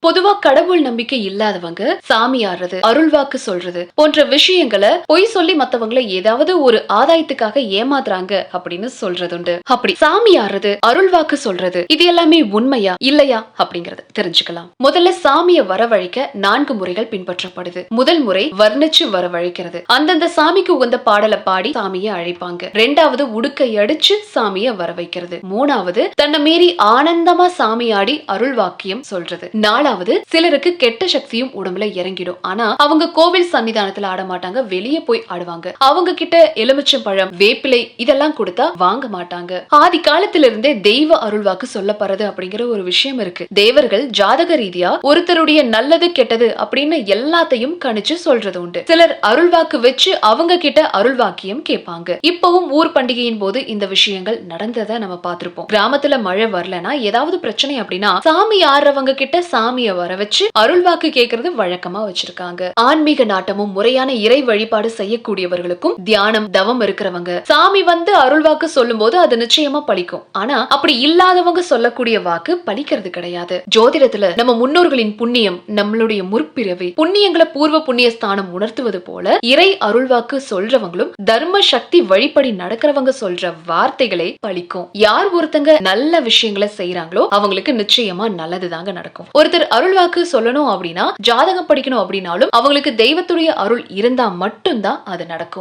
பொதுவா கடவுள் நம்பிக்கை இல்லாதவங்க சாமி ஆடுறது, அருள்வாக்கு சொல்றது போன்ற விஷயங்களை பொய் சொல்லி மத்தவங்களை ஏதாவது ஒரு ஆதாயத்துக்காக ஏமாத்துறாங்க அப்படின்னு சொல்றதுண்டு. அப்படி சாமி ஆடுறது, அருள்வாக்கு சொல்றது இது எல்லாமே உண்மையா இல்லையா அப்படிங்கறத தெரிஞ்சுக்கலாம். முதல்ல சாமியை வரவழைக்க 4 முறைகள் பின்பற்றப்படுது. முதல் முறை வர்ணிச்சு வரவழைக்கிறது. அந்தந்த சாமிக்கு உகந்த பாடலை பாடி சாமியை அழைப்பாங்க. 2வது உடுக்கை அடிச்சு சாமியை வர வைக்கிறது. 3வது தன்னை மீறி ஆனந்தமா சாமி ஆடி அருள்வாக்கியம் சொல்றது. 4வது சிலருக்கு கெட்ட சக்தியும் உடம்புல இறங்கிடும். ஆனா அவங்க கோவில் சன்னிதானத்துல ஆட மாட்டாங்க, வெளியே போய் ஆடுவாங்க. அவங்க கிட்ட எலுமிச்சம் பழம், வேப்பிலை இதெல்லாம் கொடுத்தா வாங்க மாட்டாங்க. ஆதி காலத்திலிருந்தே தெய்வ அருள்வாக்கு சொல்லப்படுறது அப்படிங்கிற ஒரு விஷயம் இருக்கு. தேவர்கள் ஜாதக ரீதியா ஒருத்தருடைய நல்லது கெட்டது அப்படின்னு எல்லாத்தையும் கணிச்சு சொல்றது உண்டு. சிலர் அருள்வாக்கு வச்சு அவங்க கிட்ட அருள்வாக்கியம் கேட்பாங்க. இப்பவும் ஊர் பண்டிகையின் போது இந்த விஷயங்கள் நடந்ததை நம்ம பார்த்திருப்போம். கிராமத்துல மழை வரலனா ஏதாவது பிரச்சனை அப்படின்னா சாமி ஆடுறவங்க கிட்ட சாமியை வர வச்சு அருள்வாக்கு கேட்கறது வழக்கமா வச்சிருக்காங்க. ஆன்மீக நாட்டமும் முறையான இறை வழிபாடு செய்யக்கூடியவர்களுக்கும் தியானம் தவம் இருக்கிறவங்க சாமி வந்து அருள்வாக்கு சொல்லும் போது அது நிச்சயமா பலிக்கும். ஆனா அப்படி இல்லாதவங்க சொல்லக்கூடிய வாக்கு பலிக்கிறது கிடையாது. ஜோதிடத்துல நம்ம முன்னோர்களின் புண்ணியம், நம்மளுடைய முற்பிறவி புண்ணியங்களை பூர்வ புண்ணிய ஸ்தானம் உணர்த்துவது போல இறை அருள்வாக்கு சொல்றவங்களும் தர்ம சக்தி வழிபடி நடக்கிறவங்க சொல்ற வார்த்தைகளை பலிக்கும். யார் ஒருத்தங்க நல்ல விஷயங்களை செய்யறாங்களோ அவங்களுக்கு நிச்சயமா நல்லதுதாங்க நடக்கும். ஒருத்தர் அருள்வாக்கு சொல்லணும் அப்படின்னா ஜாதகம் படிக்கணும் அப்படின்னாலும் அவங்களுக்கு தெய்வத்துடைய அருள் இருந்தா மட்டும்தான் அது நடக்கும்.